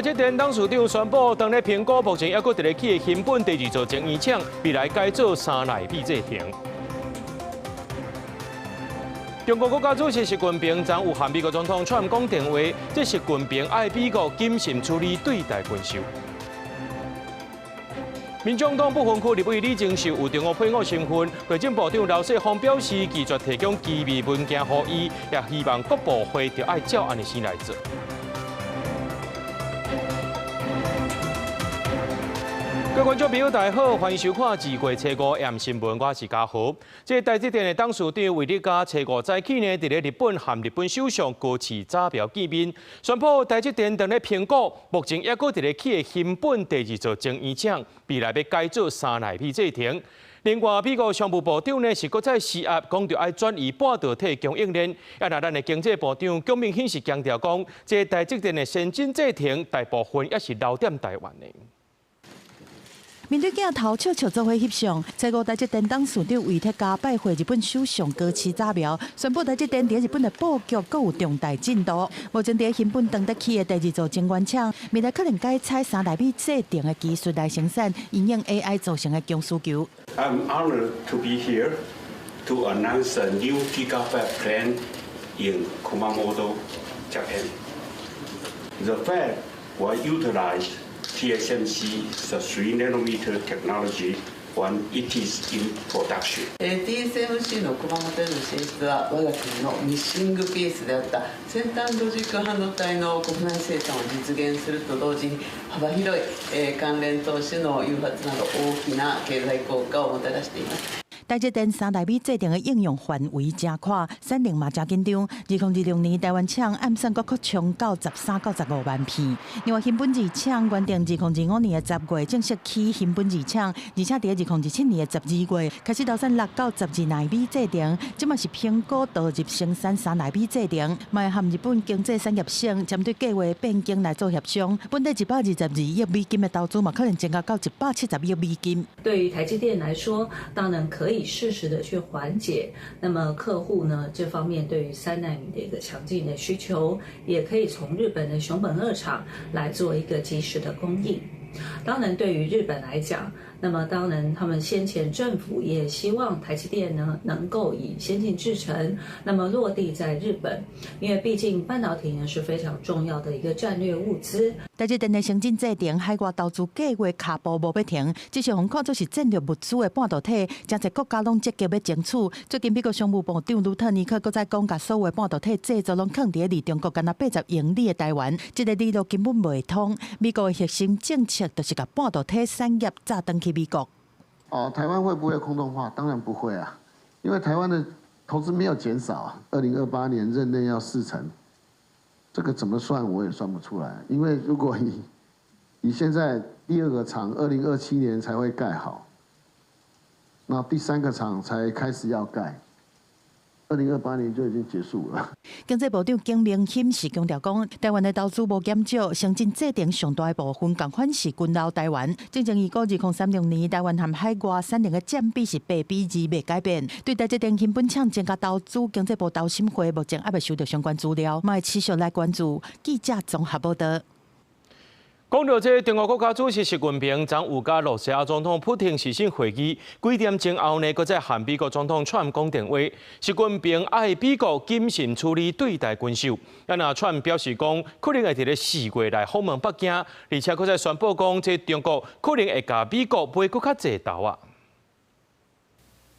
台积电董事长宣布，当咧苹果目前还阁伫咧起的新本第二座晶圆厂，未来改做3奈米制程。中国国家主席习近平昨有和美国总统川普讲电话，即习近平爱美国谨慎处理对待军售。民众党不分区立委李正秀有中国配偶身份，内政部长刘世芳表示，拒绝提供机密文件予伊，也希望各部会就爱照安尼先来做。各位观众朋友，大家好，欢迎收看《2月初5AM 新闻》，我是嘉豪。这台积电的董事长为了甲初5早起呢，伫咧日本和日本首相高市早苗见面，宣布台积电当咧苹果目前还阁伫咧起的新本第2座晶圆厂，未来要改做3奈米制程。另外，美国商务部长呢是搁再施压，讲着爱转移半导体供应链。咱的经济部长龚明鑫是强调讲，这台积电的先进制程大部分也是留点台湾的。面对镜头笑笑做伙翕相，初5台积电董事长为特家拜会日本首相高市早苗，宣布台积电伫日本的布局阁有重大进度。目前伫新本当得起的第2座晶圆厂，未来可能改采3奈米制程的技术来生产，应用 AI 造成的强需求。I'm honored to be here to announce a new gigafab plant in Kumamoto, Japan. The fab will utilize TSMC's 3nm technology when it is in production. TSMC の熊本への進出は我が国のミッシングピースであった先端ロジック半導体の国内生産を実現すると同時に幅広い関連投資の誘発など大きな経済効果をもたらしています。台积电3奈米制程的应用范围真宽，产能嘛真紧张。2026年台湾厂按算阁冲到13到15万片。另外，新本2厂原定2025年的10月正式起新本2厂，而且伫2017年的12月开始投产6到12奈米制程，这嘛是苹果导入生产3奈米制程，嘛和日本经济产业省针对计划变更来做协商。本地122亿美金的投资嘛，可能增加到170亿美金。对于台积电来说，当然可以适时的去缓解，那么客户呢这方面对于3奈米的一个强劲的需求，也可以从日本的熊本2厂来做一个及时的供应。当然，对于日本来讲，那么当然他们先前政府也希望台积电呢能够以先进制程，那么落地在日本，因为毕竟半导体呢是非常重要的一个战略物资。台积电的先进制程海外投资计划脚步无要停，这是互看作是战略物资的半导体，真侪国家拢积极要争取。最近美国商务部长卢特尼克搁再讲，甲所有的半导体制造拢放伫离中国敢若80英里的台湾，这个理路根本袂通。美国的核心政策就是甲半导体产业炸登去美国。台湾会不会空洞化？当然不会啊，因为台湾的投资没有减少啊。2028年任内要4成。这个怎么算我也算不出来，因为如果以现在第2个厂2027年才会盖好，那第3个厂才开始要盖，2028年就已经结束了。经济部长龚明鑫是强调讲，台湾的投资无减少，先进制程上大部分共款是均留台湾。正正预估2036年台湾和海外产能的占比是8:2，未改变。对台积电新本厂增加投资，经济部投审会目前还未收到相关资料，嘛会持续来关注。记者综合报道。讲到这，中国国家主席习近平昨有甲罗西亚总统普京视讯会议，几点钟后呢，搁再和美国总统川普讲电话。习近平爱美国谨慎处理对待军售，咱川普表示讲，可能会伫咧4月来访问北京，而且搁再宣布讲，这中国可能会甲美国买搁较济豆啊。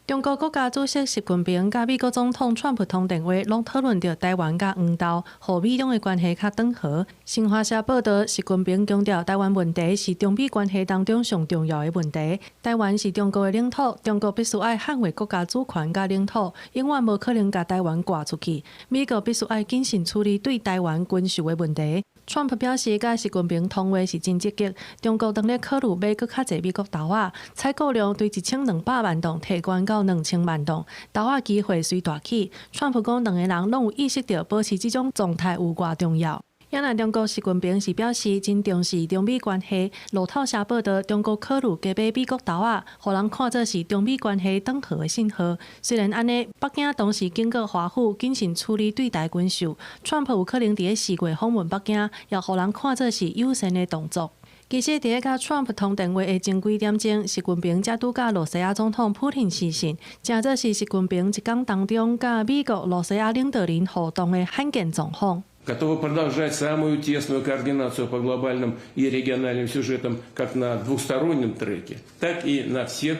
中国国家主席习近平甲美国总统川普通电话，拢讨论到台湾甲黄豆，和美中的关系较缓和。新华社报道，习近平强调，台湾问题是中美关系当中上重要的问题。台湾是中国的领土，中国必须爱捍卫国家主权甲领土，永远无可能甲台湾挂出去。美国必须爱谨慎处理对台湾军售的问题。川普表示，甲习近平通话是真积极。中国当咧考虑买搁较侪美国豆仔，采购量对1200万吨提悬到2000万吨，豆仔机会随大起。川普讲，两个人拢有意识到保持这种状态有偌重要。也那中国习近平是表示真重视中美关系。路透社报道，中国考虑加买美国刀仔，互人看作是中美关系缓和的信号。虽然安尼，北京同时警告华府谨慎处理对台军售，川普有可能伫4月访问北京，也互人看作是友善的动作。其实，伫甲川普通电话的前几点钟，习近平才拄甲罗西亚总统普廷视讯，正则是习近平一天当中甲美国、罗西亚领导人互动的罕见状况。Готовы продолжать самую тесную координацию по глобальным и региональным сюжетам как на двустороннем треке, так и на всех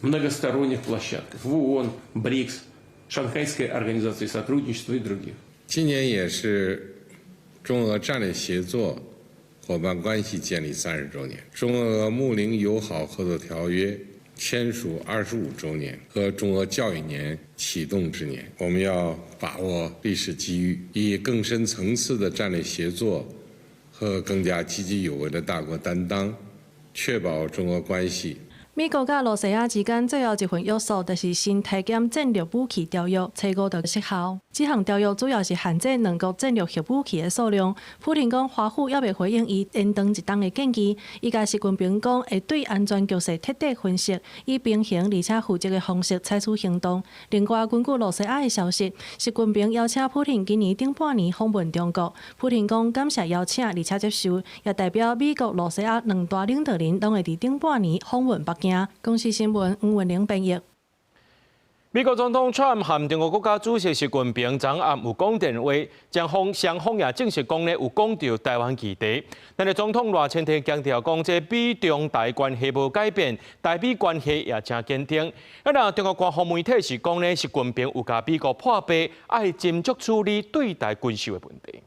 многосторонних площадках в ООН, БРИКС, Шанхайской организации сотрудничества и других. 今年也是中俄战略协作伙伴关系建立30周年，中俄睦邻友好合作条约签署25周年和中俄教育年启动之年，我们要把握历史机遇，以更深层次的战略协作和更加积极有为的大国担当，确保中俄关系。美国甲罗西亚之间最后一份约束，就是新体检战略武器条约，初5就失效。这项条约主要是限制两国战略核武器的数量。普廷讲华府也未回应伊延长一冬的建议，伊甲习近平讲会对安全局势彻底分析，以平衡而且负责的方式采取行动。另外，根据罗西亚的消息，习近平邀请普廷今年顶半年访问中国。普廷讲感谢邀请，而且接受，也代表美国、罗西亚两大领导人拢会伫顶半年访问北京。公司新闻黄文玲编译。美国总统川普和中国国家主席习近平昨暗有讲电话，双方也证实讲呢有讲到台湾议题。但是总统赖清德强调讲，这美中台关系无改变，台美关系也真坚定。那中国官方媒体是讲呢，习近平有甲美国破病，爱斟酌处理对台军售的问题。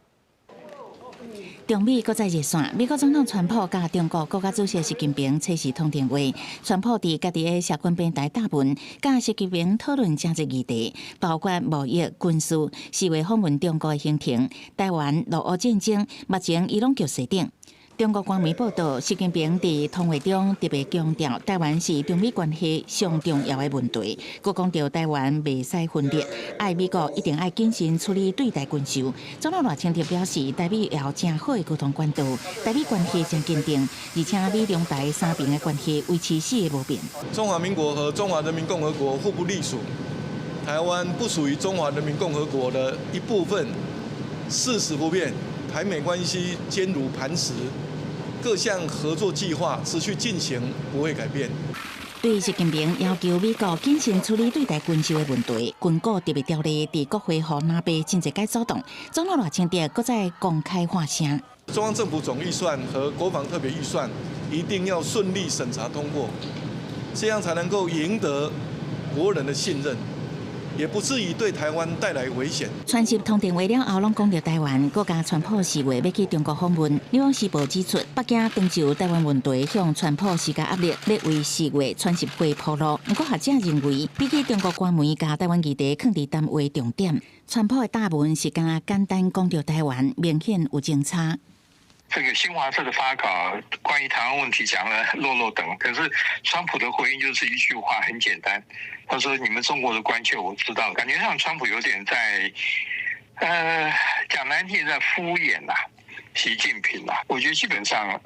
中美搁再热线，美国总统川普甲中国国家主席习近平测试通电话。川普伫家己的社群平台答问，甲习近平讨论政治议题，包括贸易、军事、4月访问中国的行程、台湾、陆俄战争，目前伊拢叫设定。中国官媒报道，习近平伫通话中特别强调，台湾是中美关系上重要的问题。佮讲到台湾袂使分裂，爱美国一定爱谨慎处理对台军售。总统赖清德表示，台美有真好的沟通管道，台美关系真坚定，而且美中台三边的关系维持死的无变。中华民国和中华人民共和国互不隶属，台湾不属于中华人民共和国的一部分，事实不变，台美关系坚如磐石。各项合作计划持续进行，不会改变。对习近平要求美国谨慎处理对台军售的问题，军购特别条例伫国会和南北真侪解走动，总统赖清德搁再公开发声。中央政府总预算和国防特别预算一定要顺利审查通过，这样才能够赢得国人的信任。也不至于对台湾带来危险。川习通电话了后，拢讲到台湾，国家川普4月要去中国访问。《纽约时报》指出，北京当就台湾问题向川普施加压力，要为4月川习会铺路。不过学者认为，比起中国官媒甲台湾议题放伫谈话重点，川普的答文是敢简单讲到台湾，明显有争差。这个新华社的发稿关于台湾问题讲了落等，可是川普的回应就是一句话，很简单，他说：“你们中国的关切我知道。”感觉上川普有点在，讲难听在敷衍啦，习近平啦。我觉得基本上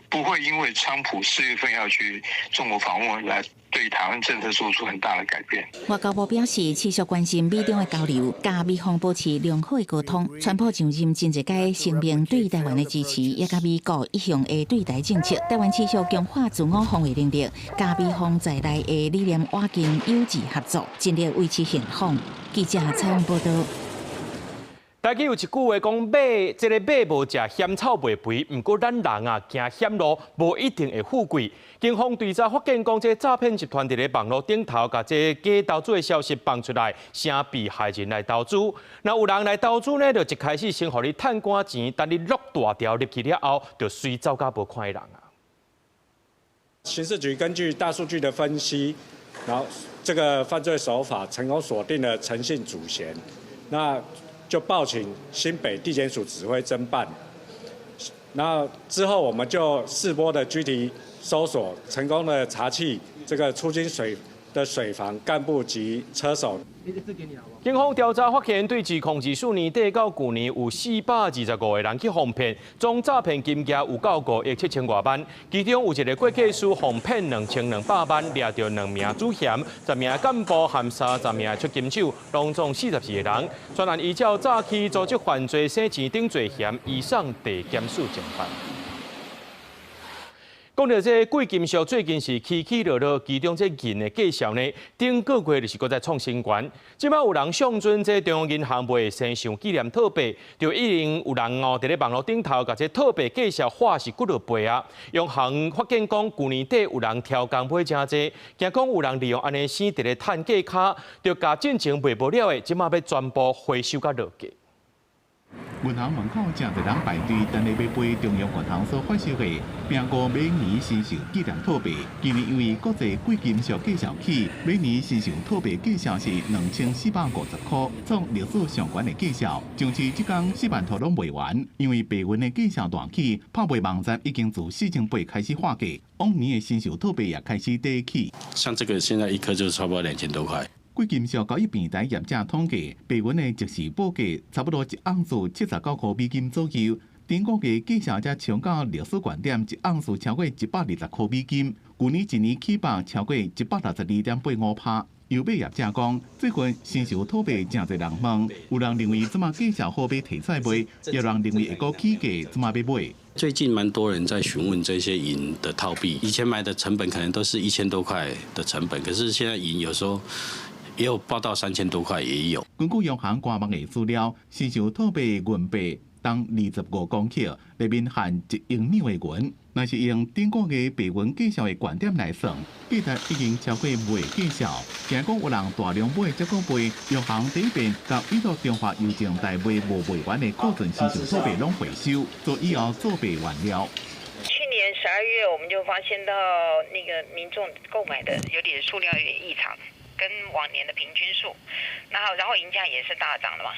不会因为川普4月份要去中国访问来对台湾政策做出很大的改变。外交部表示，持续关心美中的交流，甲美方保持良好的沟通。川普上任真侪届声明对台湾的支持，也甲美国一向的对台政策。台湾持续强化自我防卫能力，甲美方在内的理念瓦根友谊合作，尽力维持现况。记者采访报道。台语有一句话讲，马无食咸草袂肥，毋过咱人啊行险路，无一定会富贵。警方调查发现，讲这诈骗集团伫咧网络顶头，甲这假投资的消息放出来，请被害人来投资。那有人来投资呢，就一开始先互你趁赶钱，等你落大条入去了后，就随走甲无看的人啊。刑事局根据大数据的分析，然后这个犯罪手法成功锁定了陈姓主嫌，那就报请新北地检署指挥侦办。那之后我们就4波的具体搜索，成功的查缉这个出金的水房干部及车手。警方调查发现，对自2014年底到去年有425个人去哄骗，总诈骗金额有到5亿7千多万，其中有一个会计师哄骗2200万，掠到2名主嫌、10名干部和30名出金手，拢总44个人。专案依照早期组织犯罪洗钱等罪嫌，移送地检署侦办。讲到这贵金属最近是起起落落，其中这银的计数呢，顶个月就是搁在创新高。即摆有人上准这中央银行卖生上纪念套币，就已经有人哦伫咧网络顶头，甲这套币计数画是骨落背啊。央行发现讲，去年底有人挑工买真济，惊讲有人利用安尼生伫咧趁价卡，就甲进前卖无了的，即摆要全部回收甲落价。银行门口真侪人排队，等咧要买中央银行所发售的苹果每年新秀纪念套币。今年因为国际贵金属计数起，每年新秀套币计数是2450块，创历史上悬的计数。上市即天4万套拢卖完，因为白银的计数大起，拍卖网站已经自4800开始划价，往年的新秀套币也开始低起。像这个现在一颗就差不多2000多块。贵金属交易平台业者统计，白银的即时报价差不多1盎司79块美金左右。顶个月计数才冲到历史高点，1盎司超过120块美金。去年一年起爆超过162.85趴。油买业者讲，最近新手套币真侪人问，有人认为怎么计数好买提出来卖，也有人认为会个起价怎么要买。最近蛮多人在询问这些银的套币，以前买的成本可能都是1000多块的成本，可是现在银有时候也有报到3000多块也有。根据央行官网的资料，新手套币银币当25公克，里面含1英纽的银。若是用顶个月白银计数的观点来算，价值已经超过卖计数。惊讲有人大量买，结果被央行第一遍甲依照中华邮政代卖无卖完的库存新手套币拢回收，做以后作弊完了。去年12月，我们就发现到那个民众购买的数量有点异常。跟往年的平均数，然后银价也是大涨的嘛，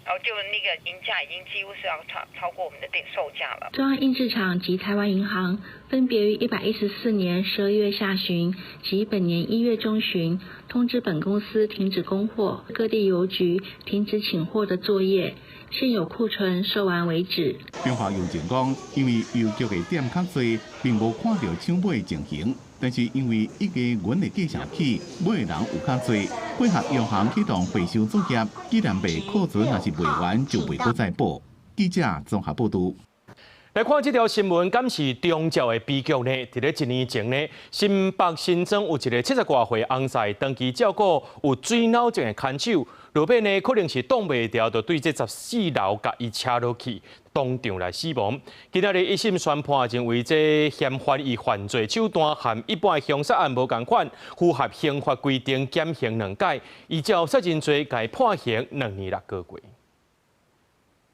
然后就那个银价已经几乎是要超过我们的售价了。中央印制厂及台湾银行分别于114年12月下旬及本年1月中旬通知本公司停止供货，各地邮局停止请货的作业，现有库存售完为止。中华邮政讲，因为邮局的店较多，并无看到抢买的情形。但是因为一个银的计数起，买的人有较多，配合央行启动回收作业，纪念币库存若是卖完，就袂搁再补。记者综合报道。来看这条新闻，敢是中照的悲剧呢？伫咧1年前呢，新北新庄有一个70多岁翁婿，长期照顾有水脑症的看守，落尾呢可能是挡袂牢，就对这14楼甲伊车落去，当场来死亡。今仔日一审宣判，认为这嫌犯以犯罪手段和一般的凶杀案无共款，符合刑法规定，减刑2改，依照杀人罪，该判刑2年6个月。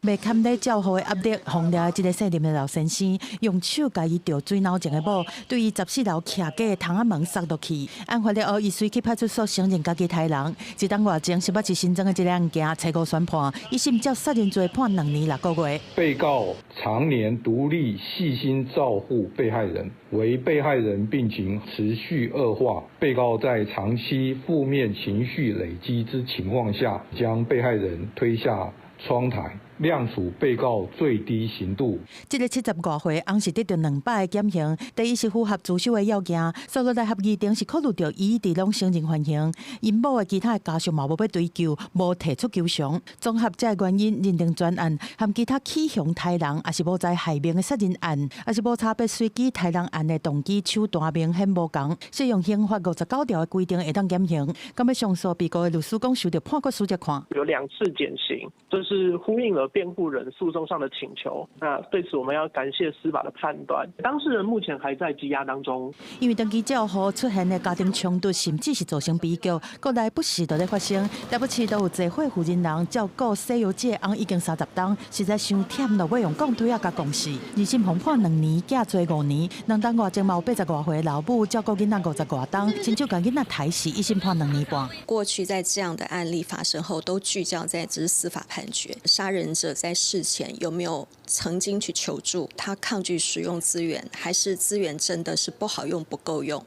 未堪得照护的压力，洪了一个姓林的老先生，用手甲伊着水脑症的某，对伊14楼徛架的窗仔门塞落去。案发了后，伊随去派出所承认家己杀人。一档外前，新北市新庄的这个案件，采购宣判，一审照杀人罪判2年6个月。被告常年独立细心照护被害人，为被害人病情持续恶化。被告在长期负面情绪累积之情况下，将被害人推下窗台，量处被告最低刑度。这个70多岁翁是得到2摆的减刑，第一是符合自首的要件，所落来合议庭是考虑到伊伫拢承认犯行，因某的其他的家属嘛无要追究，无提出求偿。综合这原因，认定专案和其他起凶杀人，也是无在害命的杀人案，也是无差别随机杀人案的动机手段明显无同，适用刑法59条的规定会当减刑。咁要上诉被告的律师讲，受到判决书再看，有2次减刑，这是呼应了辩护人诉讼上的请求。那对此我们要感谢司法的判断。当事人目前还在羁押当中。因为长期照护出现的家庭冲突，甚至是造成悲剧，国内不时都在发生。台北市都有济伙负责人照顾西游记的翁已经30档，实在伤忝了，要用讲推啊甲公示。二审判判2年，假罪5年。2档外前嘛有80多岁的老母照顾囡仔50多档，亲手甲囡仔抬死，一审判2年半。过去在这样的案例发生后，都聚焦在只是司法判决，杀人者在事前有没有曾经去求助，他抗拒使用资源，还是资源真的是不好用不够用，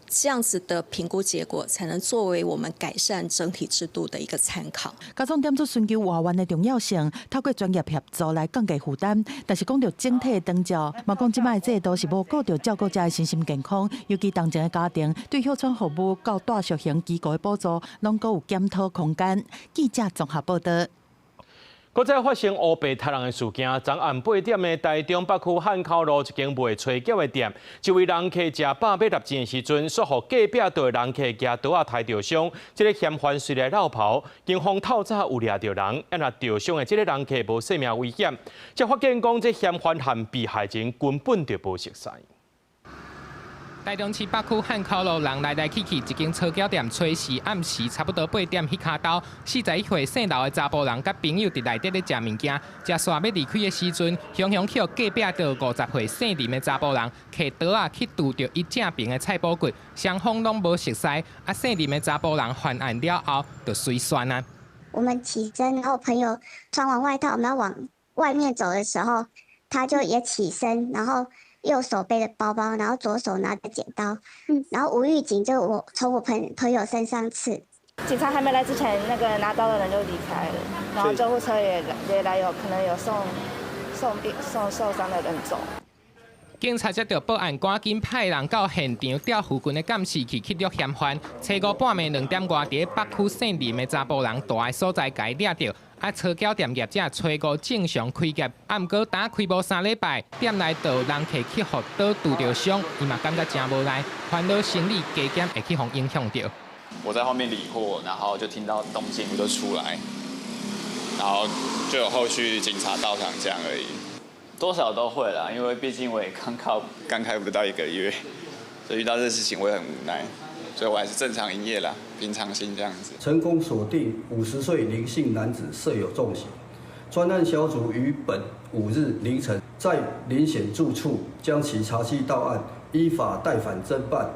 这样子的评估结果才能作为我们改善整体制度的一个参考。家长点出寻求外援的重要性，透过专业协助来降低负担。但是讲到整体的长照，嘛讲即摆制度是无顾到照顾者的身心健康，尤其同情的家庭对休喘服务到大小型机构的补助，拢阁有检讨空间。记者综合报道。搁再发生乌白杀人的事件，昨暗8点的台中北区汉口路一间卖炊饺的店，一位人客食饱要入钱的时阵，煞互隔壁桌人客举刀仔刣着伤。这个嫌犯虽然落跑，警方透早有掠着人，因若着伤的这个人客无性命危险，才发现讲这嫌犯和被害人根本就无熟识。台中市北区汉口路人来来去去一间炒饺店炊时，暗时差不多8点，迄卡刀41岁姓刘的查甫人，甲朋友伫内底咧食物件，食煞要离开的时阵，雄雄去隔壁桌50岁姓林的查甫人，摕刀仔去拄着伊正边的菜脯骨，双方拢无熟悉。啊，姓林的查甫人犯案了后，就随选啊。我们起身，然后朋友穿完外套，我们要往外面走的时候，他就也起身，然后右手背着包包，然后左手拿着剪刀，然后无预警就从我朋友身上刺。警察还没来之前，那个拿刀的人就离开了，然后救护车也来，可能有送受伤的人走。警察接到报案，赶紧派人到现场调附近的监视器去录嫌犯。初5半暝2点外，伫北区姓林的查甫人大个所在，甲伊掠着。啊，炒饺店业者初5正常开业，啊，毋过打开无3礼拜，店内就有人客去互刀拄着伤，伊嘛感觉真无奈，烦恼生理加减会去互影响到。我在后面理货，然后就听到动静，我就出来，然后就有后续警察到场这样而已。多少都会啦，因为毕竟我也刚开不到1个月，所以遇到这事情我也很无奈，所以我还是正常营业啦，平常心这样子。成功锁定50岁林姓男子设有重刑，专案小组于本5日凌晨在林显住处将其查缉到案，依法带返侦办。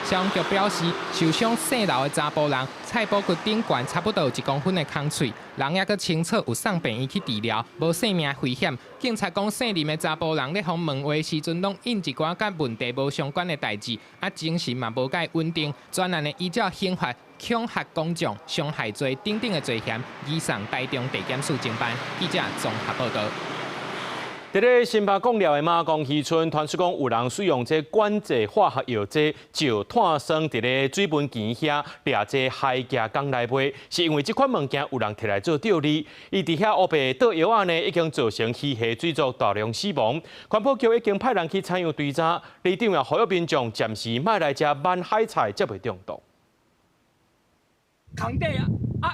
消防局表示，受伤姓刘的查甫人菜脯骨顶悬差不多有1公分的空脆，人也阁清楚有送病院去治疗，无性命危险。警察讲，姓林的查甫人咧互问话时阵，拢应一寡甲问题无相关的代志，啊，精神嘛无介稳定。专案呢依照刑法、恐吓公众、伤害罪等等的罪嫌，移送台中地检署侦办。记者综合报道。伫咧新北讲寮的马公渔村，传出讲有人使用这管制化学药剂石炭酸伫咧水门墘遐掠这海蛤港来卖，是因为这款物件有人摕来做钓鱼，伊伫遐乌白倒药仔呢，已经造成鱼虾水族大量死亡。环保局已经派人去参与追查，里长也呼吁民众暂时莫来食慢海菜，才袂中毒。扛对啊！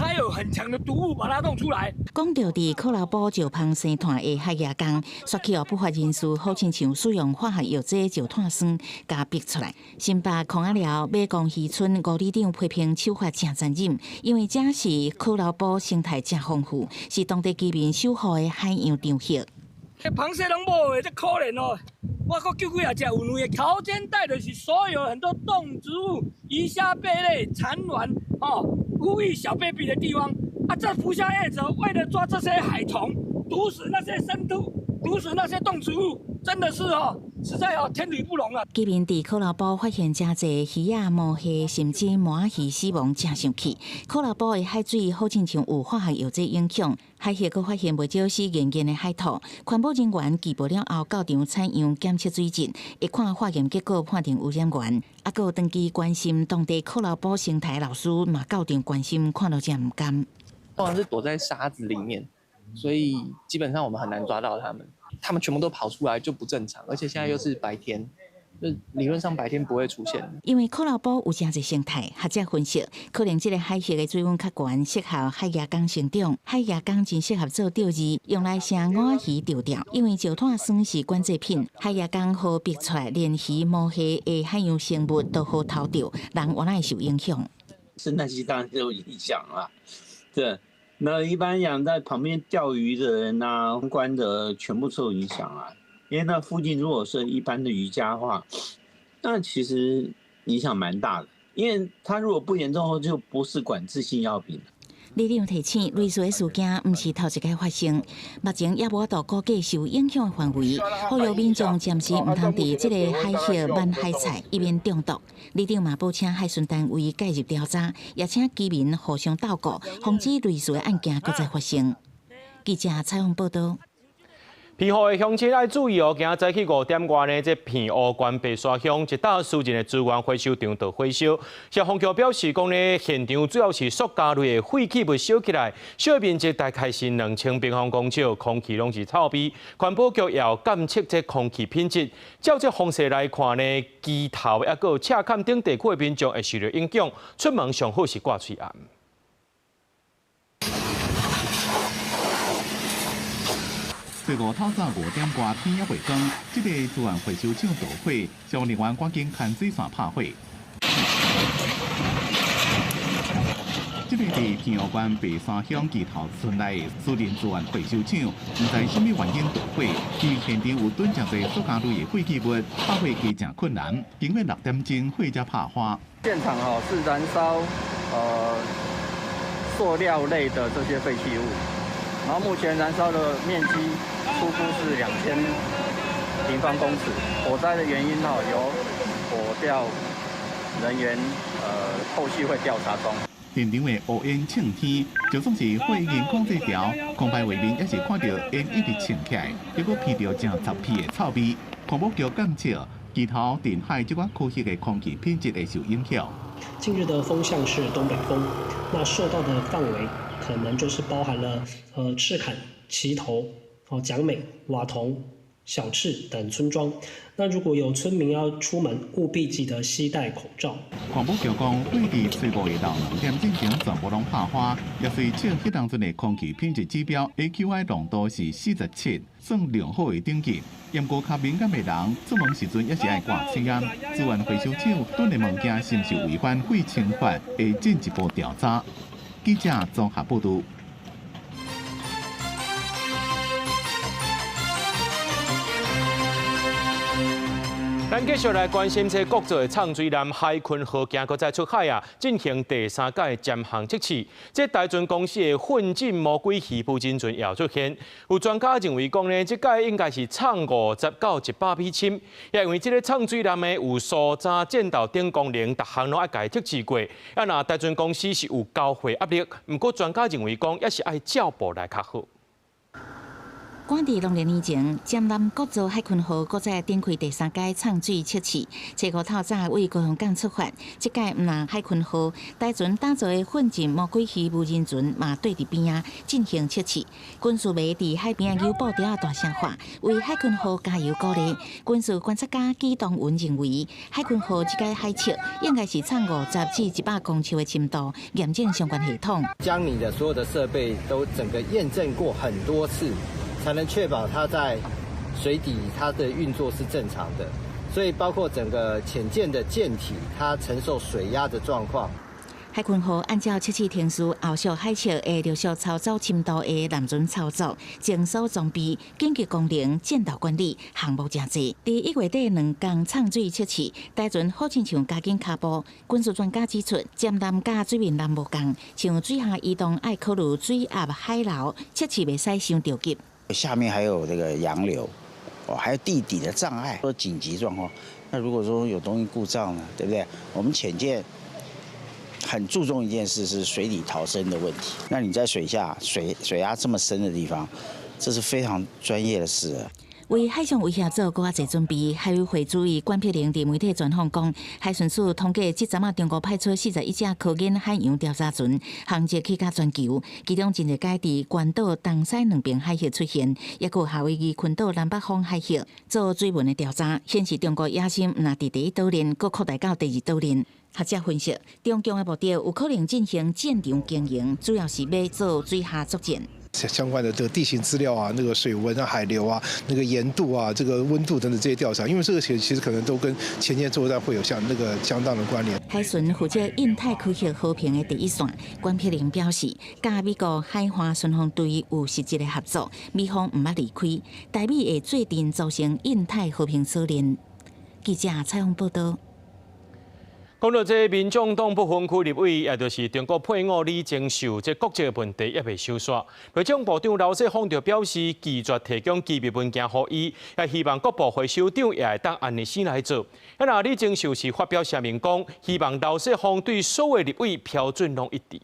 它有很强的毒物，把它弄出来。讲到伫扣留堡石芳生团的海牙港，说起不法人士好亲像使用化学药剂石炭酸加逼出来。新北孔仔寮马公渔村吴里长批评手法真残忍，因为这是扣留堡生态真丰富，是当地居民守护的海洋场域。螃蟹拢无的，这可怜哦！我搁救几啊只有卵的，潮间带的是所有很多动植物、鱼虾贝类、产卵呼吁小 baby 的地方啊！这捕虾业者为了抓这些海虫，毒死那些生物，毒死那些动植物，真的是实在天理不容啊！居民伫扣留堡发现真侪鱼仔、毛蟹，甚至满鱼死亡，真生气。扣留堡的海水好亲像有化学药剂影响，海蟹阁发现袂少死严严的海兔。环保人员缉捕了后，到场采样检测水质，一看化验结果判定污染源。啊，阁有长期关心当地扣留堡生态老师嘛到场关心，看到真唔甘。通常是躲在沙子里面，所以基本上我们很难抓到他们。他们全部都跑出来就不正常，而且现在又是白天，就理论上白天不会出现。因为扣留堡有真侪生态，学者分析，可能这个海蟹的水温较悬，适合海牙港生长。海牙港真适合做钓鱼，用来生午鱼钓钓。因为石炭酸是管制品，海牙港好逼出来，连鱼、毛蟹的海洋生物都好偷钓，人原来会受影响。生态系当然就有影响啊，对。那一般养在旁边钓鱼的人啊，相关的全部受影响啊。因为那附近如果是一般的渔家的话，那其实影响蛮大的。因为它如果不严重后，就不是管制性药品。李长提醒，类似的事件毋是头一届发生，目前也无度估计受影响的范围，呼吁民众暂时毋通伫即个海蟹慢海菜，以免中毒。李长嘛报请海巡单位介入调查，也请居民互相照顾，防止类似的案件搁再发生。记者采访报道。偏雨的乡亲要注意哦！今仔早起5点外呢，这偏雨关白沙乡一大私人的资源回收场就火烧。消防局表示讲呢，现场主要是塑胶类的废弃物烧起来，小面积大概是2000平方公尺，空气拢是臭味。环保局也要监测这空气品质。照这方式来看呢，机头也个车坎顶地区的民众会受到影响，出门上好是挂嘴暗。最后透早5点外天也袂光，这个资源回收厂导火，消防人员赶紧牵水伞拍火。这个伫天后关白沙乡基头村内的私人资源回收厂，唔知什么原因导火，因为现场有囤积侪塑胶类的废弃物，拍火加正困难。经过6点钟，火才拍花。现场是燃烧塑料类的这些废弃物。然后目前燃烧的面积初步是2000平方公尺。火灾的原因由火调人员后续会调查中。现场的乌烟呛天，就算是火已经控制掉，空排画面也是看到烟一直呛起来，结果闻到正杂屁的臭味。环保局监测，基头、填海这块区域的空气品质会受影响。近日的风向是东北风，那受到的范围可能就是包含了赤坎、旗头、蒋美、瓦同、小赤等村庄。那如果有村民要出门，务必记得携带口罩。环保局讲，火伫吹过的2点钟前全部拢拍花，也随测迄当阵的空气品质指标 AQI 浓度是47，算良好的等级。不过较敏感的人出门时阵也是爱挂气眼。资源回收厂囤的物件是毋是违反废清法，会进一步调查。记者综合报道。咱继续来关心这国造的畅水南海鲲号今搁再出海啊，进行第3届渐行测试。这大船公司的混进魔鬼鱼捕鲸船也出现，有专家认为讲呢，这届应该是畅50到100米深，也因为这个畅水南的有所长舰岛等功能，逐项拢爱家测试过。啊，那大船公司是有交货压力，不过专家认为讲也是爱照步来较好。赶伫2年前，江南国造海鲲号搁再展开第3届畅水测试。初5透早为高雄港出发，这届毋但海鲲号大船打造的混进魔鬼鱼无人船嘛对伫边啊进行测试。军事迷伫海边有布条大声喊，为海鲲号加油鼓励。军事观察家纪东文认为，海鲲号这届海测应该是畅50至100公尺的深度，验证相关系统。将你的所有的设备都整个验证过很多次，才能确保它在水底它的运作是正常的，所以包括整个潜舰的舰体，它承受水压的状况。海鲲号按照测试天数，后续海测会陆续操作深度的南船操作、整锁装备、紧急功能、舰岛管理项目真多。伫1月底2天畅水测试，大船好亲像加紧脚步。军事专家指出，舰南甲水面南无共，像水下移动爱考虑水压、海流，测试袂使伤着急。下面还有这个洋流，还有地底的障碍，说紧急状况。那如果说有东西故障呢，对不对？我们潜舰很注重一件事是水底逃生的问题。那你在水下水压这么深的地方，这是非常专业的事。为海上威胁做搁较侪准备，海委会主委关碧玲伫媒体专访讲，海巡署通过即阵中国派出41只科研海洋调查船，航迹去甲全球，其中真侪届伫关岛东西2边海峡出现，也有夏威夷群岛南北方海峡做水文的调查，显示中国野心毋但伫第1岛链，搁扩大到第2岛链。学者分析，中共的目的有可能进行舰场经营，主要是要做水下作战。相关的这个地形资料啊，那个水温啊、海流啊、那个盐度啊、这个温度等等这些调查，因为这个其实可能都跟前舰作战会有相当的关联。海巡负责印太区域和平的第一线，关碧玲表示，甲美国海华巡防队有实质的合作，美方毋捌离开，台美会做阵组成印太和平锁链。记者采访报道。讲到这民众党不分区立委，也就是中国配偶李正秀，这国籍问题也未收煞。内政部长刘世芳就表示，拒绝提供机密文件给伊，也希望各部会首长也会当按日先来做。那李正秀是发表声明讲，希望刘世芳对所有立委标准拢一致。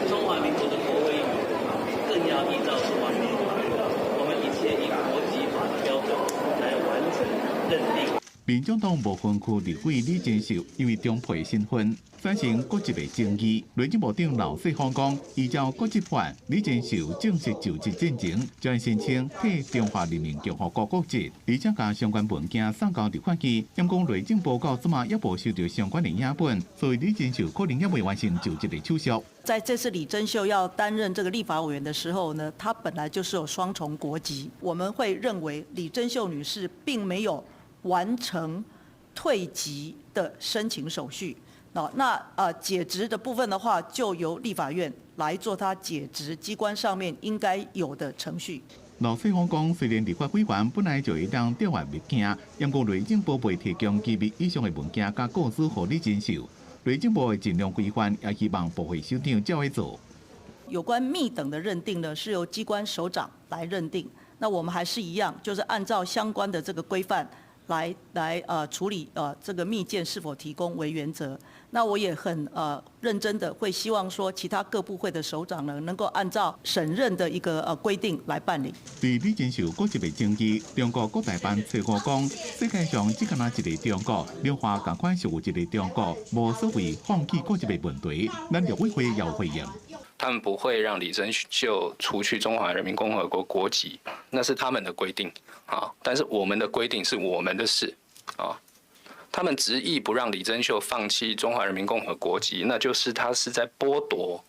中华民国的国威更要依照中华民国法律，我们一切以国际法的标准来完成认定。民众党不分区立委李正秀因为中配身份产生国籍的争议，内政部长刘世芳讲，依照国籍法，李正秀正式就职进前，将申请替中华人民共和国国籍，而且将相关文件送交立法局。因讲内政部到即马也无收到相关的影本，所以李正秀可能也未完成就职的手续。在这次李珍秀要担任这个立法委员的时候呢，他本来就是有双重国籍，我们会认为李珍秀女士并没有完成退籍的申请手续。解职的部分的话，就由立法院来做他解职机关上面应该有的程序。刘世芳讲，虽然立法委员本来就会当调阅物件，因过内政部未提供机密以上的文件甲告知给李正秀，内政部会尽量规范，也希望部会首长照会做。有关密等的认定呢，是由机关首长来认定。那我们还是一样，就是按照相关的这个规范来处理这个密件是否提供为原则。那我也很认真的会希望说，其他各部会的首长呢，能够按照审认的一个规定来办理。对李正秀国籍的争议，中国国台办蔡国讲，世界上只敢一个中国，两化同款是有一个中国，无所谓放弃国籍的问题。咱陆委会也有回应。他们不会让李珍秀除去中华人民共和国国籍，那是他们的规定啊。但是我们的规定是我们的事啊。他们执意不让李珍秀放弃中华人民共和国籍，那就是他是在剥夺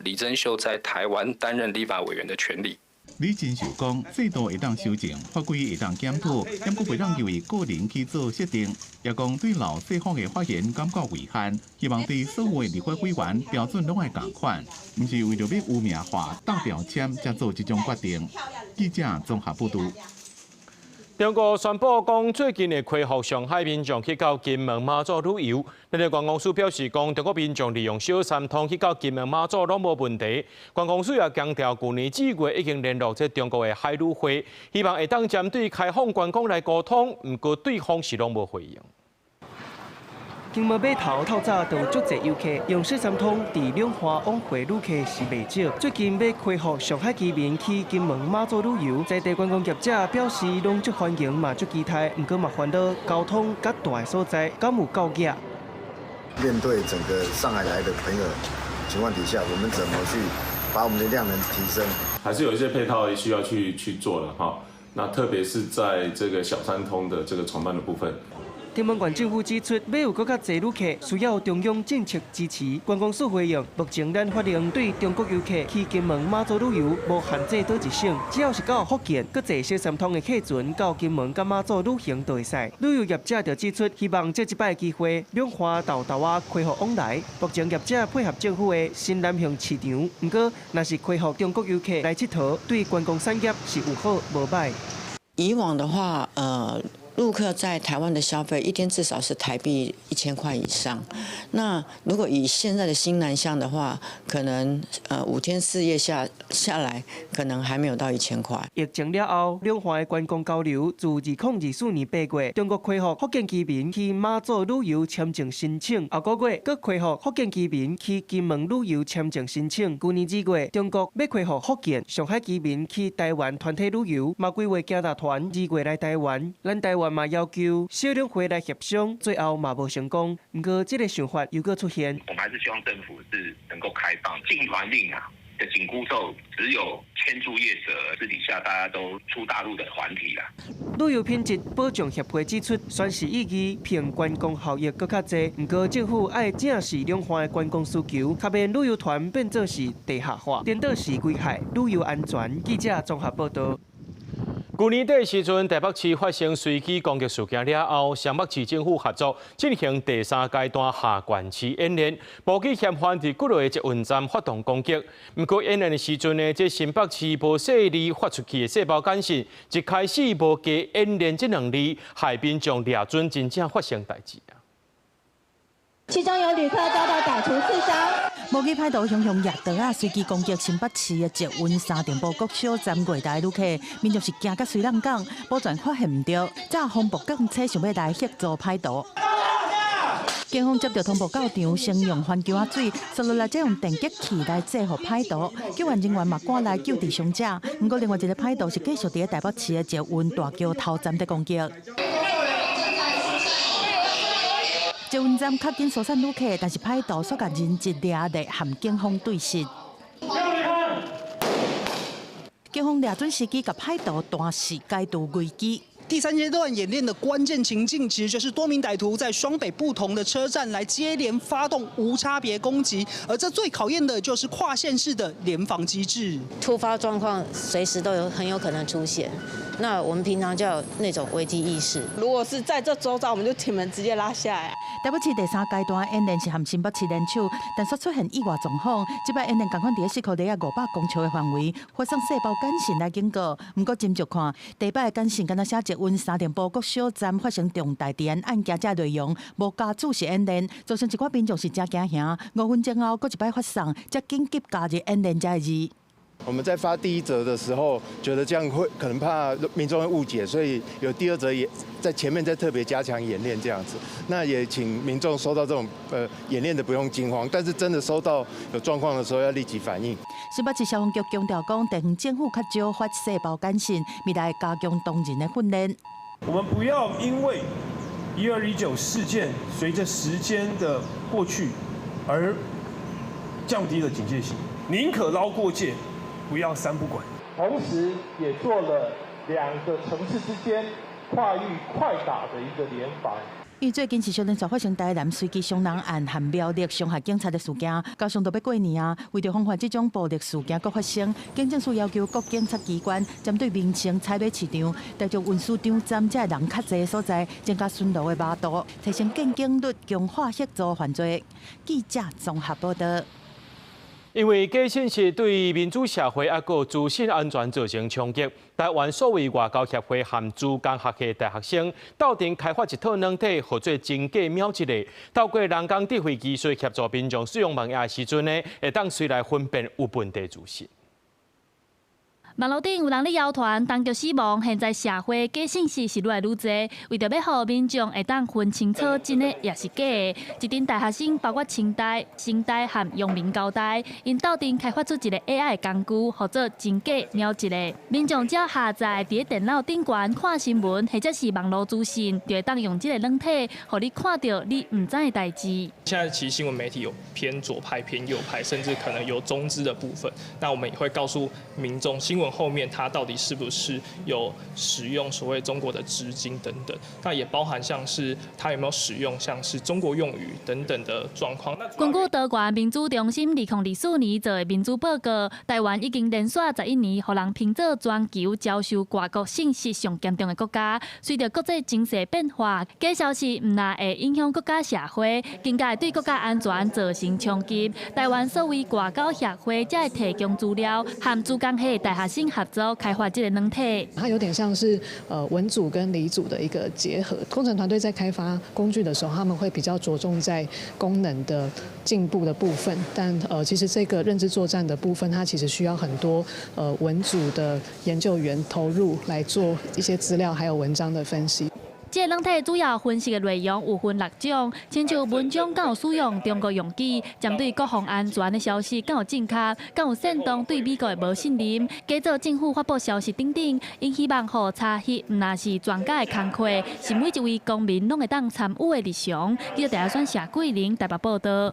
李珍秀在台湾担任立法委员的权利。李正秀讲，制度会当修正，法规会当检讨，但佫袂当因为个人去做设定。也讲对刘世芳的发言感觉违宪，希望对所有的立法委员标准拢爱同款，唔是为着要污名化、倒标签才做这种决定。记者综合报道。中国宣布讲，最近会恢复上海民众去到金门、马祖旅游。咱的观光署表示讲，中国民众利用小三通去到金门、马祖拢无问题。观光署也强调，去年4月已经联络这中国的海旅会，希望会当针对开放观光来沟通，不过对方是拢无回应。金门码头透早就有足侪游客用小三通伫两华往回旅客是袂少。最近要恢复上海居民去金门、马祖旅游，在地观光业者表示拢足欢迎嘛足期待，不过嘛烦恼交通较大的所在，敢有够挤？面对整个上海来的朋友情况底下，我们怎么去把我们的量能提升？还是有一些配套需要去做的哈。那特别是在这个小三通的这个船班的部分。金门县政府指出，要有更较侪旅客，需要中央政策支持。观光署回应，目前咱法令对中国游客去金门、马祖旅游无限制倒一省，只要是到福建，搁坐小三通的客船到金门、甲马祖旅行都会使。旅游业者就指出，希望这一摆机会，两华豆啊恢复往来。目前业者配合政府的新南向市场，不过若是恢复中国游客来佚佗，对观光产业是有好无歹。以往的话，陆客在台湾的消费一天至少是台币1000块以上。那如果以现在的新南向的话，可能5天4夜下来，可能还没有到1000块。疫情了后，两华的观光交流自2024年8月，中国恢复福建居民去马祖旅游签证申请，后个月搁恢复福建居民去金门旅游签证申请。去年2月，中国要恢复福建、上海居民去台湾团体旅游，嘛规划加大团2月来台湾，咱台湾嘛要求小两会来协商，最后嘛无成功。不过这个想法又搁出现。我们还是希望政府是能够开放禁团令的紧箍咒，只有签注业者私底下大家都出大陆的团体啦。旅游品质保障协会指出，宣示意义凭观光效益搁较济，不过政府爱正视两岸的观光需求，卡免旅游团变作是地下化，颠倒是危害旅游安全。记者综合报道。去年底时阵，台北市发生随机攻击事件了后，双北市政府合作进行第3阶段下关市演练，武器嫌犯伫几类捷运站发动攻击。不过演练的时阵呢，这新北市无细字发出去的细胞简讯，一开始无加演练这2字，害民众抓准真正发生代志啊。其中有旅客遭到歹徒刺伤。无记歹徒凶凶掠刀啊，随机攻击新北市的捷运三重埔国小站柜台旅客，民众是惊甲水浪港，保全发现唔对，才防暴警车想要来协助歹徒。警方接到通报到场，先用番茄仔水扫落来，再用电击器来制服歹徒。救援人员嘛赶来救治伤者，不过另外一个歹徒是继续伫台北市的捷运大桥头站的攻击。捷运站较紧疏散旅客，但是歹徒却甲人质掠来，和警方对峙。警方抓准时机，甲歹徒断势解除危机。第3阶段演练的关键情境，其实就是多名歹徒在双北不同的车站来接连发动无差别攻击，而这最考验的就是跨县市的联防机制。突发状况随时都很有可能出现，那我们平常就有那种危机意识。如果是在这周遭，我们就铁门直接拉下来。台北市第3阶段演练是和新北市联手，但却出现意外状况。这摆演练同款伫市区内500公尺的范围，发送细胞简讯来警告。不过斟酌看，第摆的简讯敢若写捷运三重埔国小站发生重大治安案件这内容，无加注是演练，造成一寡民众是真惊吓。5分钟后，佫一摆发送，才紧急加入演练这个字。我们在发第1则的时候，觉得这样会可能怕民众会误解，所以有第2则也在前面再特别加强演练这样子。那也请民众收到这种演练的不用惊慌，但是真的收到有状况的时候要立即反应。新北市消防局强调讲，地方政府较少发细胞简讯，未来加强同仁的训练。我们不要因为1219事件随着时间的过去而降低了警戒性，宁可捞过界，不要3不管。同时也做了2个城市之间跨域快打的一个联防。因为最近是小连续发生台南随机伤人案和苗栗伤害警察的事件，加上都要过年啊，为着防范这种暴力事件搁发生，警政署要求各警察机关针对民情采买市场，带着运输场站这人较侪的所在，增加巡逻的密度，提升见警率，强化协助犯罪。记者综合报道。因为假信息对民主社会还有资讯安全造成冲击，台湾所谓外交协会和主工学系大学生斗阵开发一套软体，合作真假秒一个，透过人工智慧技术协助民众使用网页的时阵呢，会当随来分辨有问题资讯。网络顶有人咧谣传当局死亡，现在社会假信息是愈来愈侪，为着要互民众会当分清楚真的也是假的，一群大学生包括清大、新大和阳明高大，因斗阵开发出一个 AI 工具，合作真假秒一个。民众只要下载伫电脑顶悬看新闻或者是网络资讯，就会当用这个软体，互你看到你唔知的代志。现在其实新闻媒体有偏左派、偏右派，甚至可能有中资的部分。那我们也会告诉民众，新闻后面它到底是不是有使用所谓中国的资金等等，那也包含像是它有没有使用像是中国用语等等的状况。根据德国民主中心2004年做的民主报告，台湾已经连续11年，互人评做全球遭受外国信息上严重的国家。随着国际情势变化，假消息唔但会影响国家社会，更加会对国家安全造成冲击。台湾所谓外交协会才会提供资料，和主工系大学生合作开发这个软体。它有点像是文组跟理组的一个结合。工程团队在开发工具的时候，他们会比较着重在功能的进步的部分，但其实这个认知作战的部分，它其实需要很多文组的研究员投入来做一些资料还有文章的分析。这个软体主要分析的内容有分6种，亲像文章敢有使用中国用语，针对国防安全的消息敢有正确，敢有煽动对美国的无信任，假造政府发布消息等等。因希望互查核唔那是专家的工课，是每一位公民拢会当参与的日常。记者台湾谢桂玲台北报道。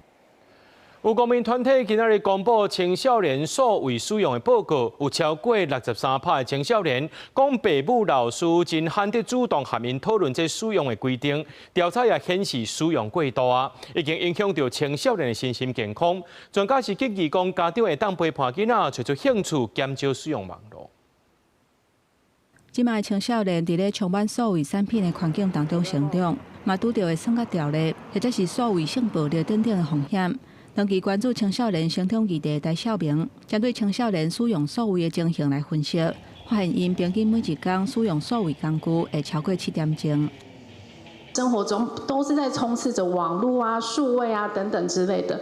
有公民团体今仔日公布青少年所谓使用的报告，有超过63%的青少年讲，父母、老师真罕得主动和因讨论这使用的规定。调查也显示，使用过度啊，已经影响到青少年的身心健康。专家是建议讲，家长会当陪伴囡仔找出兴趣，减少使用网络。即卖青少年伫咧充满所谓产品的环境当中成长，嘛拄到的酸甲条例，或者是所谓性暴力等等的风险。长期关注青少年生统议题，戴孝明针对青少年使用所谓的情形来分析，发现因平均每一天使用所谓工具会超过7点钟。生活中都是在充斥着网络啊、数位啊等等之类的。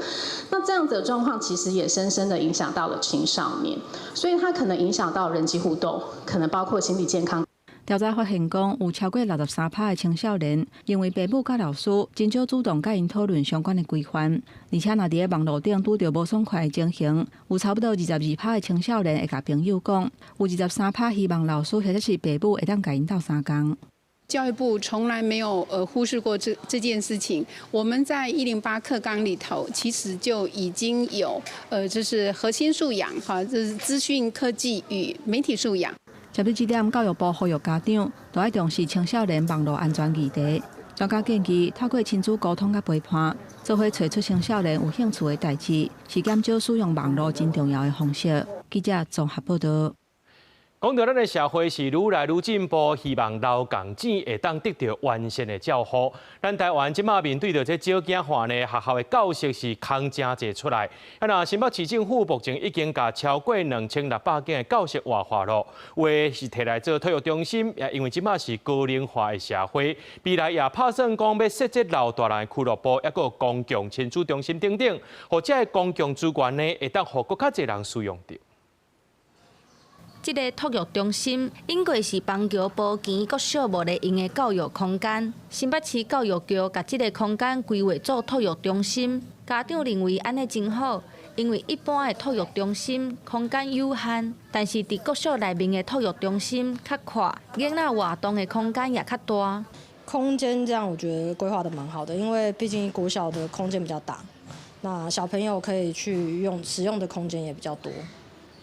那这样子的状况其实也深深的影响到了青少年，所以它可能影响到人际互动，可能包括心理健康。调查发现，讲有超过63%的青少年认为父母甲老师真少主动甲因讨论相关的规范，而且若伫咧网络顶拄到无爽快的情形，有差不多22%的青少年会甲朋友讲，有23%希望老师或者是父母会当甲因斗相共。教育部从来没有忽视过这件事情。我们在108课纲里头，其实就已经有就是核心素养哈，就是资讯科技与媒体素养。针对这点，教育部呼吁家长都要重视青少年网络安全议题。专家建议，透过亲子沟通甲陪伴，做伙找出青少年有兴趣的代志，是减少使用网络真重要的方式。记者综合报道。讲到咱的社会是愈来愈进步，希望劳工钱会当得到完善的照护。咱台湾即马面对着这少子化呢，学校的教室是空真济出来。那新北市政府目前已经甲超过2600间的教室活化了，有的是摕来做体育中心，也因为即马是高龄化的社会，未来也打算讲要设置老大人的俱乐部，抑个公共亲子中心等等，或者的公共资源呢，会当互更较侪人使用到。这个托育中心应该是邦桥保健国小无咧用的教育空间。新北市教育局把这个空间规划做托育中心，家长认为安尼真好，因为一般的托育中心空间有限，但是伫国小内面的托育中心较宽，囡仔活动的空间也较大。空间这样我觉得规划的蛮好的，因为毕竟国小的空间比较大，那小朋友可以去使用的空间也比较多。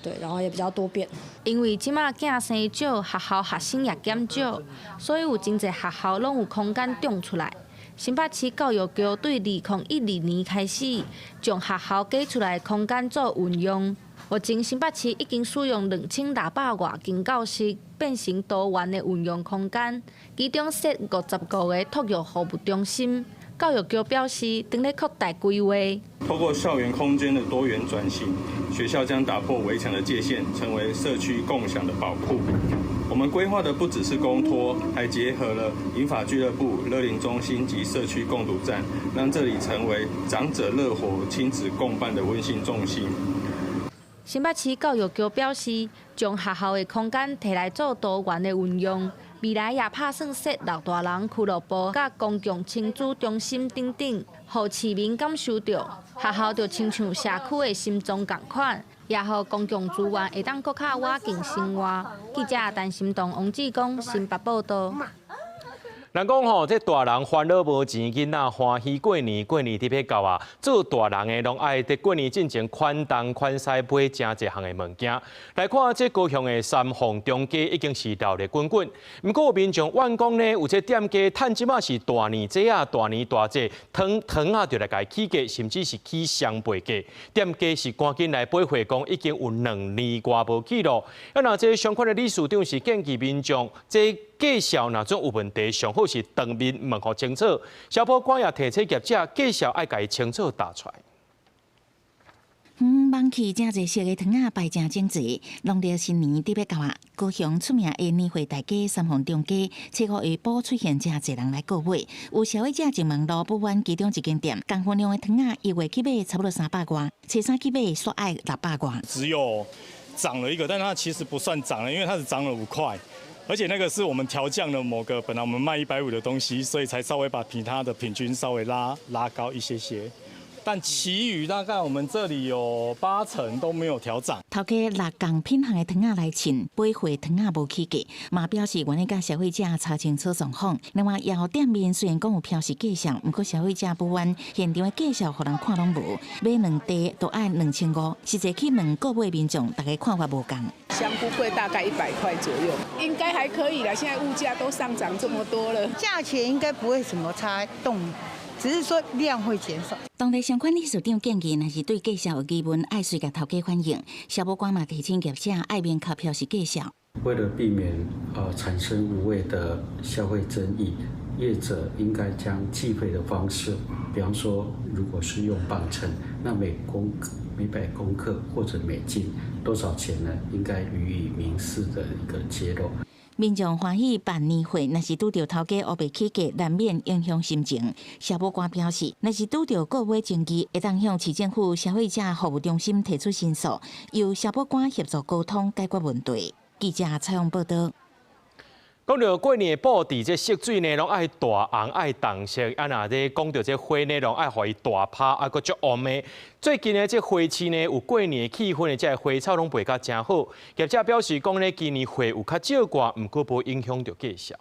对，然后也比较多变。因为即马囝生少，学校学生也减少，所以有真侪学校拢有空间长出来。新北市教育局对2012年开始，将学校加出来的空间做运用。目前新北市已经使用2600多间教室，变成多元的运用空间，其中设55个托育服务中心。教育局表示，正在扩大规划。透过校园空间的多元转型，学校将打破围墙的界限，成为社区共享的宝库。我们规划的不只是公托，还结合了银发俱乐部、乐龄中心及社区共读站，让这里成为长者乐活、亲子共办的温馨重心。新北市教育局表示，将学校的空间摕来做多元的运用。未来也打算设老大人俱乐部、甲公共亲子中心等等，让市民感受到学校就亲像社区的心脏同款，也让公共资源会当更较wal近生活。记者陈心动、王志光新北报道。人讲吼，这大人烦恼无钱，囡仔欢喜过年，过年特别到啊！做大人的拢爱伫过年进前款东款西买真侪项的物件。来看这高雄的三凤中街已经是热烈滚滚。不过民众怨讲呢，有这店家趁即马是大年节啊、大年大节，糖啊就来甲起价，甚至是起双倍价。店家是赶紧来买回讲，已经有2年多无起咯。那这相关的理事长是建议民众这介绍若种有问题，上好是当面问互清楚。消保官也提醒业者介绍爱家清楚打出来。网起真侪色的糖啊，摆真精致。农历新年特别到啊，高雄出名的年货大街三凤中街，初5下晡出现真侪人来购买。有消费者就问路不完其中一间店，同分量的糖啊，1月起买差不多300多，初3起买煞爱600多。只有涨了一个，但它其实不算涨了，因为它只涨了5块。而且那个是我们调降了某个本来我们卖150的东西，所以才稍微把其他的平均稍微拉高一些些。但其余大概我们这里有80%都没有调涨。头家6港品行的糖仔来称，买回糖仔无起价，嘛表示愿意甲消费者查清楚状况。另外，药店面虽然讲有标示价上，不过消费者不愿现场的价上，互人看拢无。买2袋都爱2500，实际去问购买民众，大家看法无同。香菇贵大概100块左右，应该还可以了。现在物价都上涨这么多了，价钱应该不会什么差动。只是说量会减少。当地相关理事长建议，若是对介绍有疑问，爱随甲头家反映。消保官嘛提醒业者爱面靠标示介绍。为了避免产生无谓的消费争议，业者应该将计费的方式，比方说，如果是用磅秤，那每100公克或者每斤多少钱呢？应该予以明示的一个揭露。民众欢喜办年会，若是拄到头家乌白起价，难免影响心情。消保官表示，若是拄到购买证据，会当向市政府消费者服务中心提出申诉，由消保官协助沟通解决问题。记者采访报道。讲到过年的布置，这色水呢，拢爱大红、爱淡色。啊，若咧讲到这花呢，拢爱互伊大拍，啊，佫足红的。最近呢，这花市呢有过年的气氛的，这花草拢卖甲真好。业者表示讲呢，今年花有较少挂，毋过无影响到价销。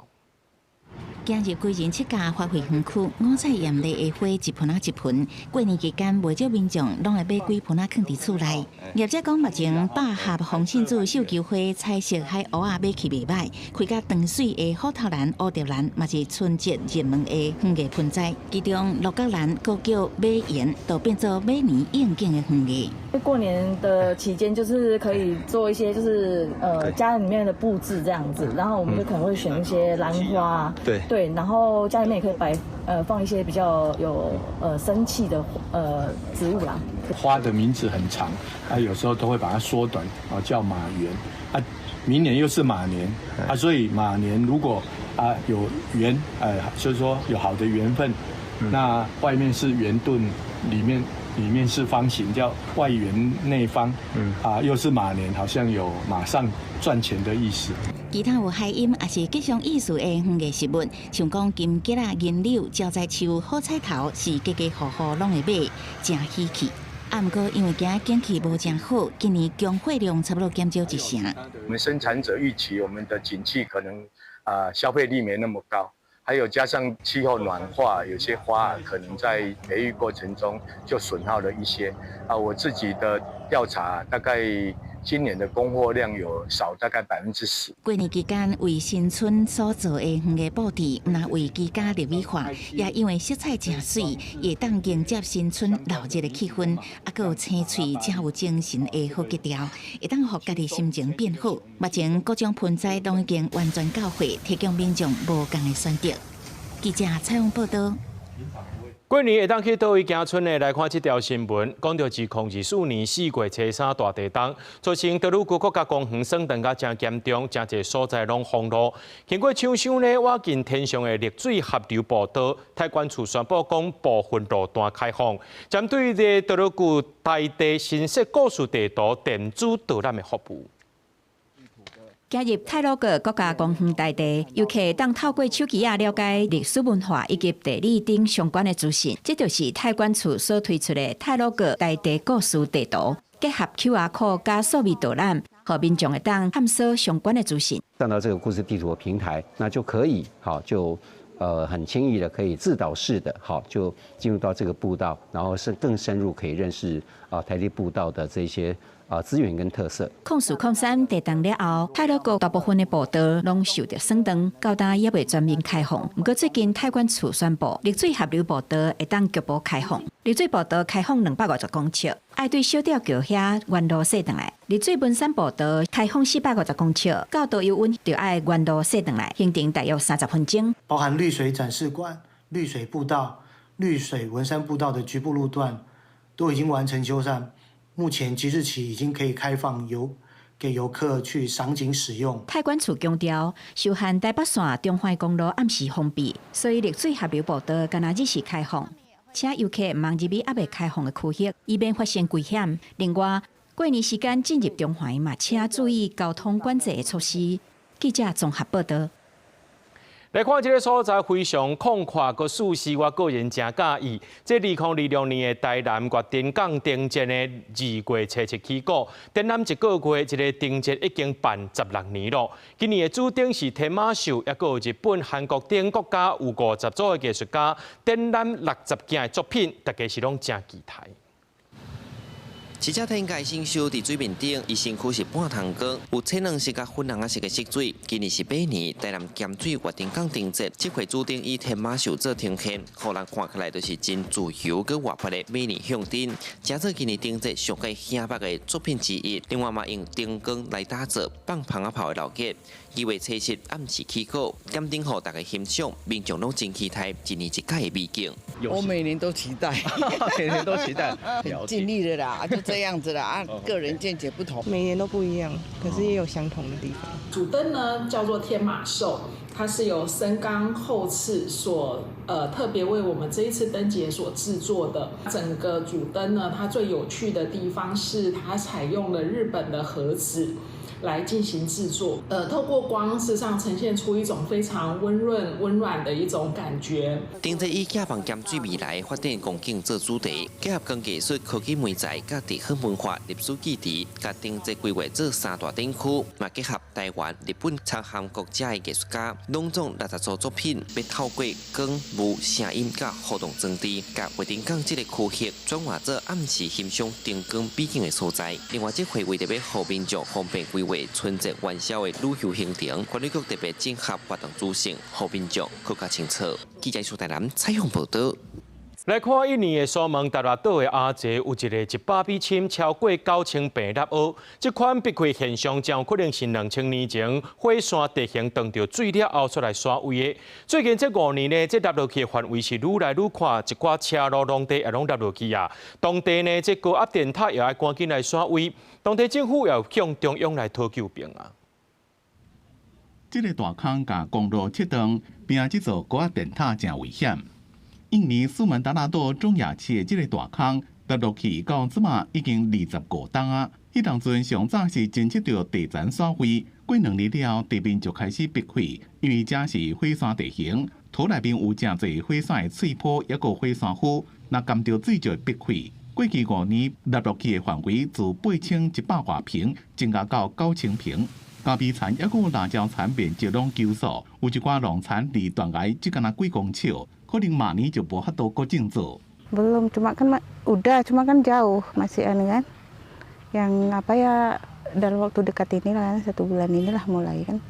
今日贵人七家花卉园区，五彩艳丽的花一盆啊一盆。过年期间，袂少民众拢会买几盆啊放伫厝内。业者讲，目前百合、红杏子、绣球花、彩色海蚵仔买起袂歹，开甲长水的虎头兰、乌蝶兰，嘛是春节热门的园艺盆栽。其中鹿角兰佫叫马颜，都变做每年应景的园艺。过年的期间，就是可以做一些就是家里面的布置这样子，然后我们就可能会选一些兰花，对，然后家里面也可以放一些比较有生气的植物啦。花的名字很长，有时候都会把它缩短，叫马元。明年又是马年，所以马年如果有缘，就是说有好的缘分，那外面是圆盾，里面是方形，叫外圆内方。又是马年，好像有马上赚钱的意思。其他有海音也是吉祥意思的园艺食物，像讲金桔啊、银柳、招财树、好彩头，是家家户户拢会买，真喜气。毋过因为今景气无真好，今年供货量差不多减少1成。我们生产者预期我们的景气可能消费力没那么高。还有加上气候暖化，有些花可能在培育过程中就损耗了一些。我自己的调查，大概今年的供货量有少大概10%。过年期间为新春所做的园艺布置，那为居家立美化，也因为色彩真水，也当迎接新春闹热的气氛，还有青翠真有精神的好吉调，会当让家己心情变好。目前各种盆栽都已经完全到位，提供民众无同的选择。记者采访报道。过年会当去倒位行村的来看这条新闻，讲到2024年4月初3大地震，造成德鲁区国家公园损断甲真严重，真侪所在拢封路。经过抢修呢，挖进天上的热水合流步道，太管处宣布讲部分路段开放，针对的德鲁区大地新设故事地图电子导览的服务。加入泰鲁阁国家公园大地，游客当透过手机了解历史文化以及地理等相关的资讯。这就是泰管处所推出的泰鲁阁大地故事地图，结合 QR code 加数位导览，和民众会当探索相关的资讯。上到这个故事地图的平台，那就可以很轻易的可以自导式的就进入到这个步道，然后是更深入可以认识台地步道的这些资源跟特色。0403地震了后，泰鲁阁大部分的步道拢受到损断，到今也未全面开放。不过最近泰管处宣布，热水合流步道会当局部开放。热水步道开放250公尺，爱对小吊桥遐原路驶转来。热水文山步道开放450公尺，到倒游温就爱原路驶转来，行程大约30分钟。包含绿水展示馆、绿水步道、绿水文山步道的局部路段都已经完成修缮。目前即日起已经可以开放给游客去赏景使用。泰管处强调，受限台北线中环公路暗时封闭，所以热水合流步道今日时开放，请游客唔入去还未开放的区域，以免发生危险。另外，过年时间进入中环嘛，请注意交通管制的措施。记者综合报道。来看这个所在非常空旷，个舒适，我个人真介意。这2026年的台南月顶港灯节呢，2月初7起过，展览1个月，这个灯节已经办16年了。今年的主灯是天马秀，也有日本、韩国等国家有50组的艺术家展览60件的作品，大家是拢真期待。这只天界新秀伫水面顶，伊身躯是半桶光，有浅蓝色甲粉红色的色水。今年是8年台南咸水月顶港灯节，这回主灯以天马秀做呈现，互人看起来就是真自由佮活泼的美丽向灯。加做今年灯节上界显目的作品之一，另外嘛用灯光来打造放蜂仔炮的老结。2月初7暗时起过，点灯互大家欣赏，民众拢真期待一年一届的美景。我每年都期待，每年都期待，尽力了啦，就这样子啦个人见解不同，每年都不一样，可是也有相同的地方。主灯呢叫做天马兽，它是由森冈厚次所特别为我们这一次灯节所制作的。整个主灯呢，它最有趣的地方是它采用了日本的盒子来进行制作，透过光，事实上呈现出一种非常温润、温暖的一种感觉。定制以假房兼水未来发展光景做主题，结合光技术、科技媒材、甲地方文化、历史基地，甲定制规划做3大展区，嘛结合台湾、日本、参韩国家的艺术家，拢总60组作品，要透过光、舞、声音甲互动装置，甲活定港这个区域转化做暗时欣赏灯光美景的所在。另外，这回为着要互民众方便规划春节元宵的旅游行程，管理局特别整合活动主线，互民众更加清楚。记者苏台南采访报道。来看印尼的沙门答腊岛的阿姐，有一个100米深超过9000平立凹，这款壁块现象将可能是2000年前火山地形撞到水了后出来刷位的。最近这5年呢，这落落去的范围是愈来愈宽，一寡车路、农地也拢落落去啊。当地呢，这高压电塔也要赶紧来刷位，当地政府也要向中央来讨救兵啊。这个大坑甲公路切断，并这座高压电塔真危险。印尼苏门答腊岛中亚市的这个大坑落落去到即马已经25吨啊！迄当阵上早是侦测到地层刷灰，过2日了，地面就开始壁开，因为这是火山地形，土内面有真侪火山的碎坡，也有火山灰，若含着水就会壁开。过去5年落落去的范围自8100多平增加到9000平。咖啡田也有辣椒田面就拢救赎，有一寡农田离断崖只敢几公尺。可能明年就无法度搁种做。Belum, cuma kan udah, cuma kan jauh masih anu kan. Yang apa ya dalam waktu dekat ini lah, 1 bulan ini lah mulai kan.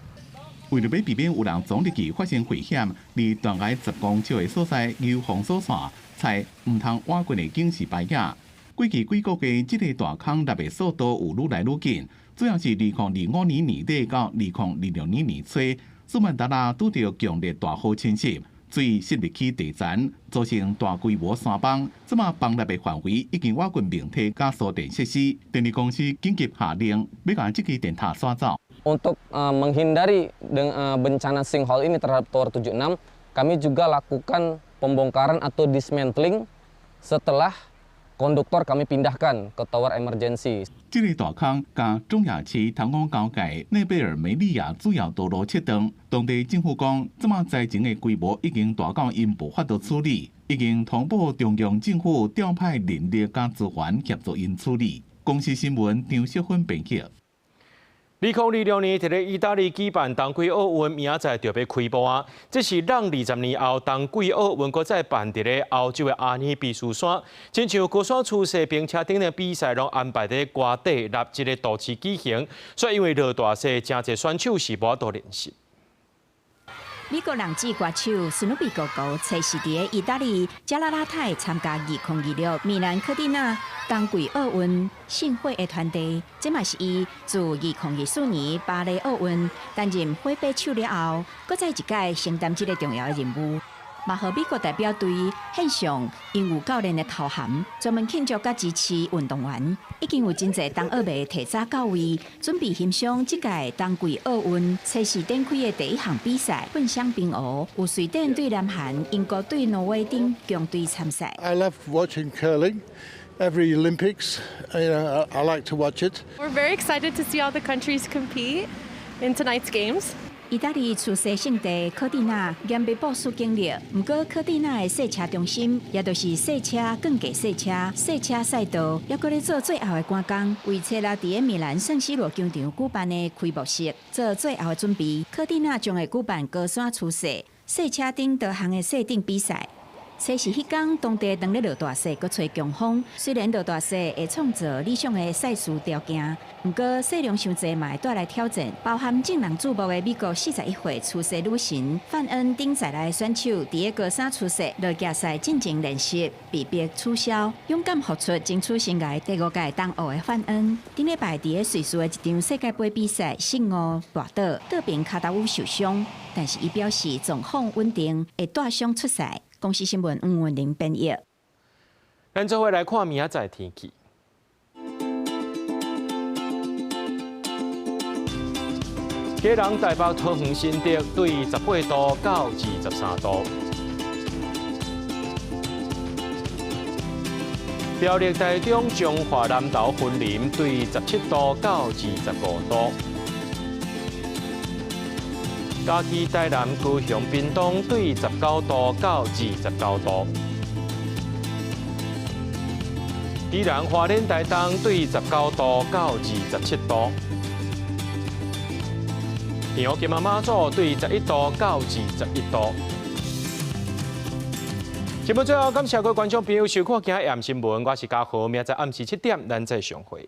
为了要避免有人总日期发生危险，离断崖10公尺的所在有封锁线，才唔通挖过的警示牌仔。过去几个月，这个大坑落的速度有愈来愈紧，主要是2025年年底到2026年年初，苏门答腊拄到强烈大雨侵袭。水渗入去地层，造成大规模山崩。即马崩落的范围已经挖过明体加输电设施。电力公司紧急下令，要把这支电塔刷走。Untuk menghindari bencana sinkhole ini terhadap Tower 76, kami juga lakukan pembongkaran atau dismantling setelah konduktor kami pindahkan ke tower emergency。这个大坑甲中亚市唐港交界内贝尔梅利亚主要道路切断，当地政府讲，即马灾情的规模已经大到因无法度处理，已经通报中央政府调派人力甲资源协助因处理。公司新闻张淑芬编辑。2026年，伫咧意大利举办冬季奥运，明仔载就要开幕啊！这是让20年后冬季奥运搁再办伫咧欧洲的阿尼比斯山，亲像高山出世，并且顶个比赛拢安排在瓜地立一个都市举行，所以因为落大雪，真侪选手是无法度练习。美国男子歌手史努比哥哥测试伫意大利加拉拉泰参加2026米兰科蒂纳冬季奥运盛会的团队，这嘛是伊自2024年巴黎奥运担任火把手了后，搁再一届承担这个重要的任务。嘛，和美国代表队献上英语教练的头衔，专门庆祝甲支持运动员。已经有真侪冬奥迷提早到位，准备欣赏这届冬季奥运测试展开的第一项比赛——混双冰壶，有瑞典对南韩、英国对挪威等强队参赛。I love watching curling. Every Olympics, I like to watch it. We're very excited to see all the countries compete in tonight's games. 意大利出世圣地科蒂纳严被保守经历，不过科蒂纳的赛车中心，也就是赛车、更加赛车赛道，也搁咧做最后的赶工，为测了伫米兰圣西罗球场举办的开幕式做最后的准备。科蒂纳将会举办高山出世赛车顶多项的赛顶比赛。测试迄天，当地当咧落大雪，搁吹强风。虽然落大雪会创造理想的赛事条件，不过雪量伤济嘛会带来挑战。包含众人注目的美国41岁出世女神范恩顶在内选手，伫个高山出世落架赛进行练习，被迫取消。勇敢付出，争取生涯第5届冬奥的范恩，顶礼拜伫个瑞士的一场世界杯比赛失误滑倒，倒边卡达乌受伤，但是伊表示状况稳定，会带伤出赛。公司新闻黄文玲编译。咱做伙来看明仔载天气。基隆台北桃园新竹对18度到23度。苗栗台中彰化南投云林对17度到25度。嘉义台南高雄屏东对19度到29度。宜兰花莲台东对19度到27度。平湖金马马祖对11度到21度。节目最后，感谢各位观众朋友收看今日新闻，我是嘉豪，明仔暗时7点咱再相会。